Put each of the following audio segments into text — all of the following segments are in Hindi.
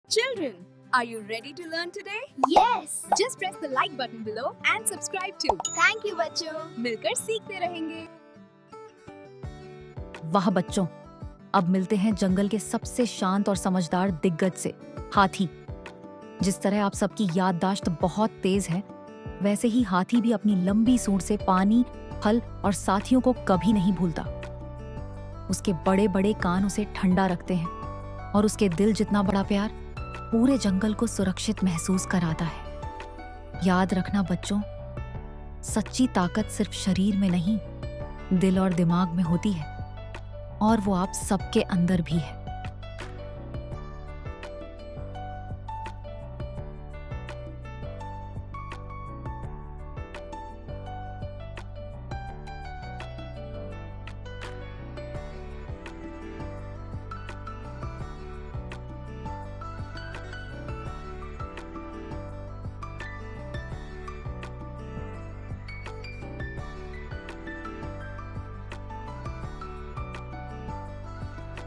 Children, are you ready to learn today? Yes. Just press the like button below and subscribe too. Thank you बच्चों. मिलकर सीखते रहेंगे. वाह बच्चों, अब मिलते हैं जंगल के सबसे शांत और समझदार दिग्गज से, हाथी। जिस तरह आप सबकी याददाश्त बहुत तेज है, वैसे ही हाथी भी अपनी लंबी सूंड से पानी, फल और साथियों को कभी नहीं भूलता। उसके बड़े बड़े कान उसे ठंडा रखते हैं और उसके दिल जितना बड़ा प्यार पूरे जंगल को सुरक्षित महसूस कराता है। याद रखना बच्चों, सच्ची ताकत सिर्फ शरीर में नहीं, दिल और दिमाग में होती है, और वो आप सबके अंदर भी है।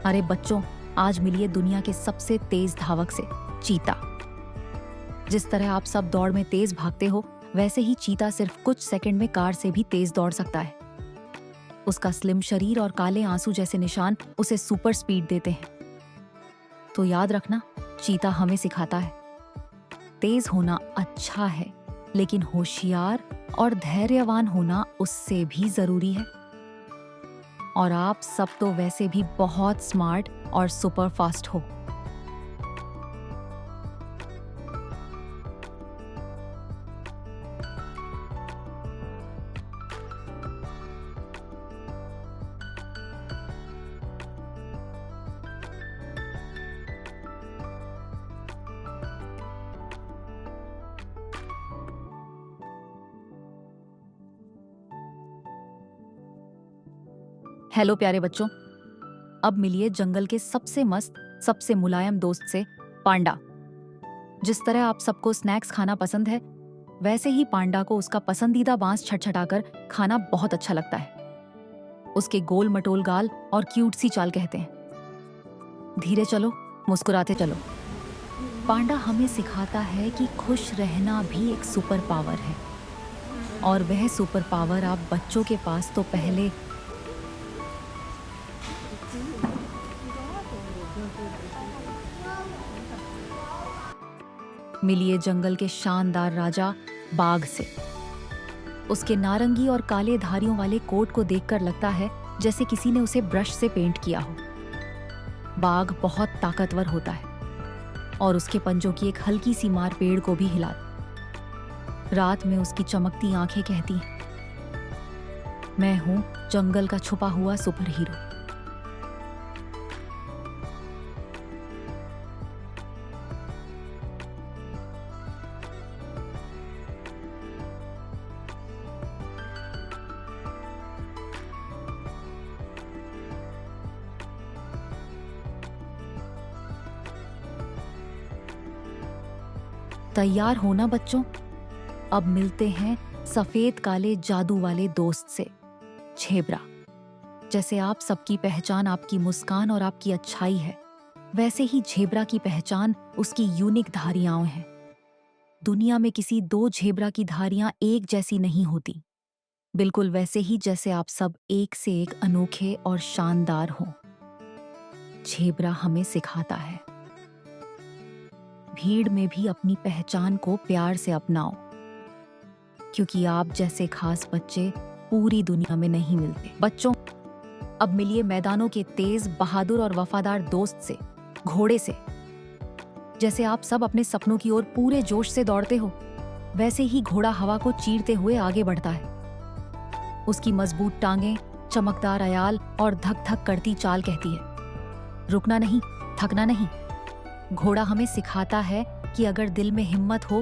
अरे बच्चों, आज मिलिए दुनिया के सबसे तेज धावक से, चीता। जिस तरह आप सब दौड़ में तेज भागते हो, वैसे ही चीता सिर्फ कुछ सेकंड में कार से भी तेज दौड़ सकता है। उसका स्लिम शरीर और काले आंसू जैसे निशान उसे सुपर स्पीड देते हैं। तो याद रखना, चीता हमें सिखाता है, तेज होना अच्छा है, लेकिन होशियार और धैर्यवान होना उससे भी जरूरी है। और आप सब तो वैसे भी बहुत स्मार्ट और सुपर फास्ट हो। हेलो प्यारे बच्चों, अब मिलिए जंगल के सबसे मस्त, सबसे मुलायम दोस्त से, पांडा। जिस तरह आप सबको स्नैक्स खाना पसंद है, वैसे ही पांडा को उसका पसंदीदा बांस छटछटाकर खाना बहुत अच्छा लगता है। उसके गोल मटोल गाल और क्यूट सी चाल कहते हैं, धीरे चलो, मुस्कुराते चलो। पांडा हमें सिखाता है कि खुश रहना भी एक सुपर पावर है, और वह सुपर पावर आप बच्चों के पास तो पहले मिलिए जंगल के शानदार राजा बाघ से। उसके नारंगी और काले धारियों वाले कोट को देखकर लगता है जैसे किसी ने उसे ब्रश से पेंट किया हो। बाघ बहुत ताकतवर होता है और उसके पंजों की एक हल्की सी मार पेड़ को भी हिला। रात में उसकी चमकती आंखें कहती हैं, मैं हूं जंगल का छुपा हुआ सुपर हीरो। तैयार होना बच्चों, अब मिलते हैं सफेद काले जादू वाले दोस्त से, झेब्रा। जैसे आप सबकी पहचान आपकी मुस्कान और आपकी अच्छाई है, वैसे ही झेब्रा की पहचान उसकी यूनिक धारियां हैं। दुनिया में किसी दो झेब्रा की धारियां एक जैसी नहीं होती, बिल्कुल वैसे ही जैसे आप सब एक से एक अनोखे और शानदार हो। झेब्रा हमें सिखाता है, भीड़ में भी अपनी पहचान को प्यार से अपनाओ, क्योंकि आप जैसे खास बच्चे पूरी दुनिया में नहीं मिलते। बच्चों, अब मिलिए मैदानों के तेज, बहादुर और वफादार दोस्त से, घोड़े से। जैसे आप सब अपने सपनों की ओर पूरे जोश से दौड़ते हो, वैसे ही घोड़ा हवा को चीरते हुए आगे बढ़ता है। उसकी मजबूत टांगें, चमकदार अयाल और धक धक करती चाल कहती है, रुकना नहीं, थकना नहीं। घोड़ा हमें सिखाता है कि अगर दिल में हिम्मत हो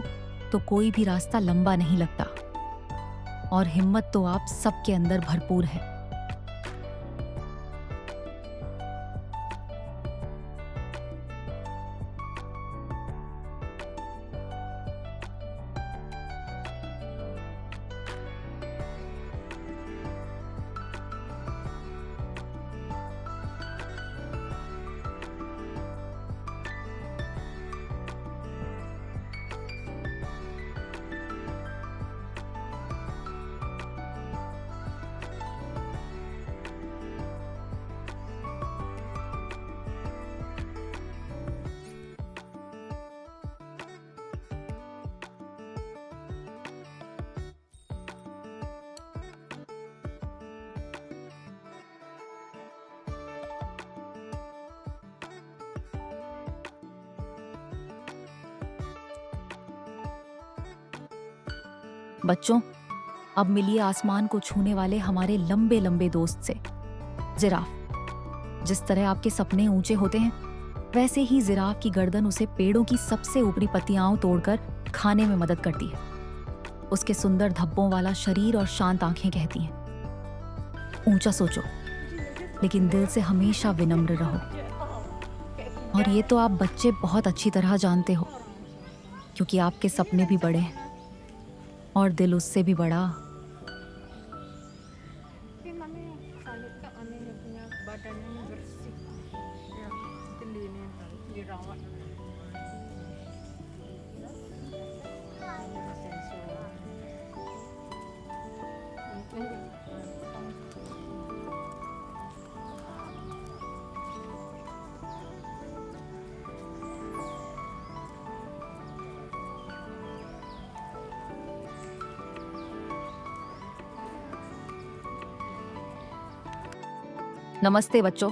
तो कोई भी रास्ता लंबा नहीं लगता, और हिम्मत तो आप सबके अंदर भरपूर है। बच्चों, अब मिलिए आसमान को छूने वाले हमारे लंबे लंबे दोस्त से, जिराफ। जिस तरह आपके सपने ऊंचे होते हैं, वैसे ही जिराफ की गर्दन उसे पेड़ों की सबसे ऊपरी पत्तियां तोड़कर खाने में मदद करती है। उसके सुंदर धब्बों वाला शरीर और शांत आंखें कहती हैं, ऊंचा सोचो, लेकिन दिल से हमेशा विनम्र रहो। और ये तो आप बच्चे बहुत अच्छी तरह जानते हो, क्योंकि आपके सपने भी बड़े हैं और दिल उससे भी बड़ा। Tapi mana yang salut tak anehnya punya badannya bersih. Ya, geli nih dirawat. Sensor. नमस्ते बच्चों,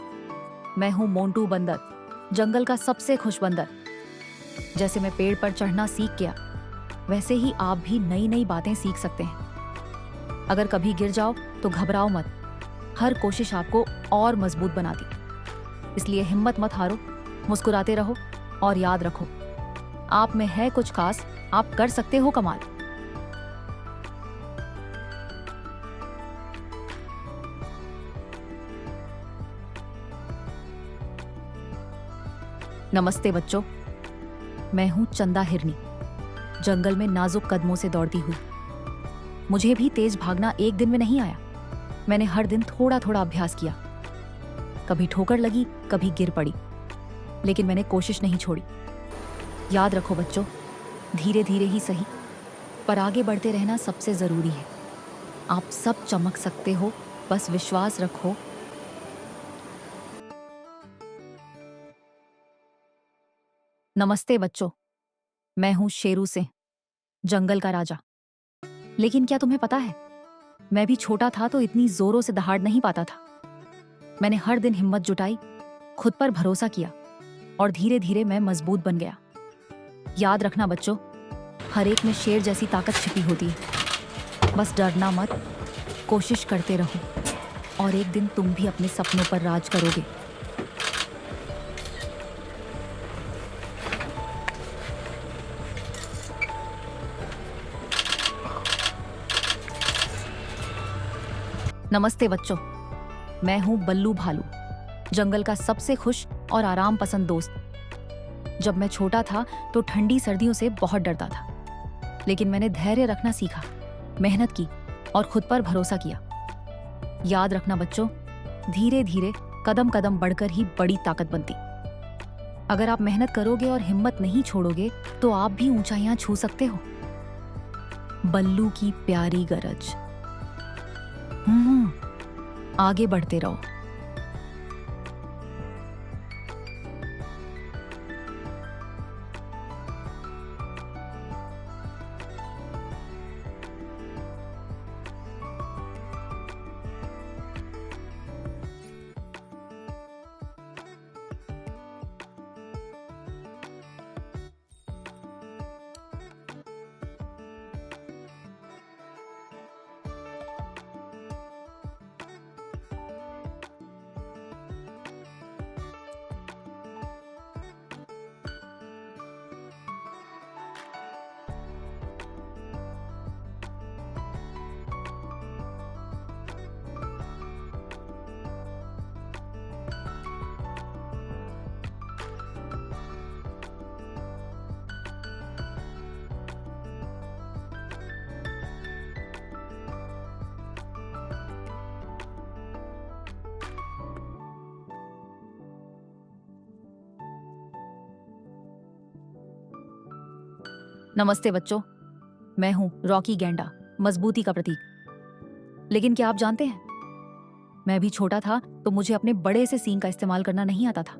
मैं हूँ मोंटू बंदर, जंगल का सबसे खुश बंदर। जैसे मैं पेड़ पर चढ़ना सीख गया, वैसे ही आप भी नई नई बातें सीख सकते हैं। अगर कभी गिर जाओ तो घबराओ मत, हर कोशिश आपको और मजबूत बनाती। इसलिए हिम्मत मत हारो, मुस्कुराते रहो और याद रखो, आप में है कुछ खास, आप कर सकते हो कमाल। नमस्ते बच्चों, मैं हूं चंदा हिरनी, जंगल में नाजुक कदमों से दौड़ती हुई। मुझे भी तेज भागना एक दिन में नहीं आया, मैंने हर दिन थोड़ा थोड़ा अभ्यास किया। कभी ठोकर लगी, कभी गिर पड़ी, लेकिन मैंने कोशिश नहीं छोड़ी। याद रखो बच्चों, धीरे धीरे ही सही, पर आगे बढ़ते रहना सबसे जरूरी है। आप सब चमक सकते हो, बस विश्वास रखो। नमस्ते बच्चों, मैं हूं शेरू सिंह, जंगल का राजा। लेकिन क्या तुम्हें पता है, मैं भी छोटा था तो इतनी जोरों से दहाड़ नहीं पाता था। मैंने हर दिन हिम्मत जुटाई, खुद पर भरोसा किया और धीरे धीरे मैं मजबूत बन गया। याद रखना बच्चों, हर एक में शेर जैसी ताकत छिपी होती है। बस डरना मत, कोशिश करते रहो और एक दिन तुम भी अपने सपनों पर राज करोगे। नमस्ते बच्चों, मैं हूं बल्लू भालू, जंगल का सबसे खुश और आराम पसंद दोस्त। जब मैं छोटा था तो ठंडी सर्दियों से बहुत डरता था, लेकिन मैंने धैर्य रखना सीखा, मेहनत की और खुद पर भरोसा किया। याद रखना बच्चों, धीरे धीरे कदम कदम बढ़कर ही बड़ी ताकत बनती। अगर आप मेहनत करोगे और हिम्मत नहीं छोड़ोगे तो आप भी ऊंचाइयां छू सकते हो। बल्लू की प्यारी गरज। आगे बढ़ते रहो। नमस्ते बच्चों, मैं हूं रॉकी गैंडा, मजबूती का प्रतीक। लेकिन क्या आप जानते हैं, मैं भी छोटा था तो मुझे अपने बड़े से सींग का इस्तेमाल करना नहीं आता था।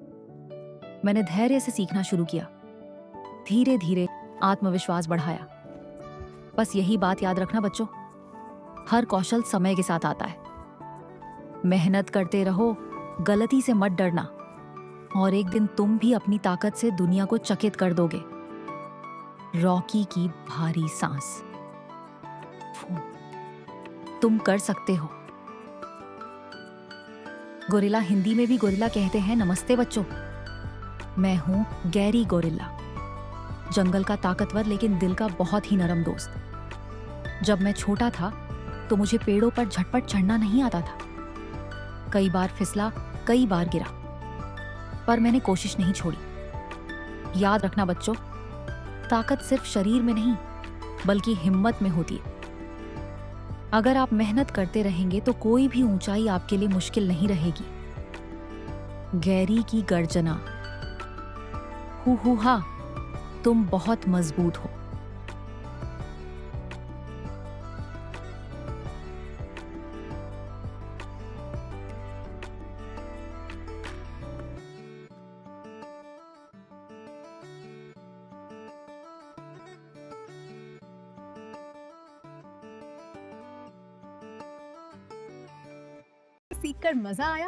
मैंने धैर्य से सीखना शुरू किया, धीरे धीरे आत्मविश्वास बढ़ाया। बस यही बात याद रखना बच्चों, हर कौशल समय के साथ आता है। मेहनत करते रहो, गलती से मत डरना और एक दिन तुम भी अपनी ताकत से दुनिया को चकित कर दोगे। रॉकी की भारी सांस। इनफ हूं। तुम कर सकते हो। गोरिल्ला हिंदी में भी गोरिल्ला कहते हैं। नमस्ते बच्चों, मैं हूं गैरी गोरिल्ला, जंगल का ताकतवर लेकिन दिल का बहुत ही नरम दोस्त। जब मैं छोटा था तो मुझे पेड़ों पर झटपट चढ़ना नहीं आता था। कई बार फिसला, कई बार गिरा, पर मैंने कोशिश नहीं छोड़ी। याद रखना बच्चों, ताकत सिर्फ शरीर में नहीं बल्कि हिम्मत में होती है। अगर आप मेहनत करते रहेंगे तो कोई भी ऊंचाई आपके लिए मुश्किल नहीं रहेगी। गैरी की गर्जना। हु हा, तुम बहुत मजबूत हो। सीखकर मजा आया?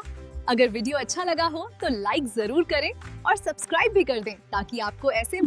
अगर वीडियो अच्छा लगा हो तो लाइक जरूर करें और सब्सक्राइब भी कर दें ताकि आपको ऐसे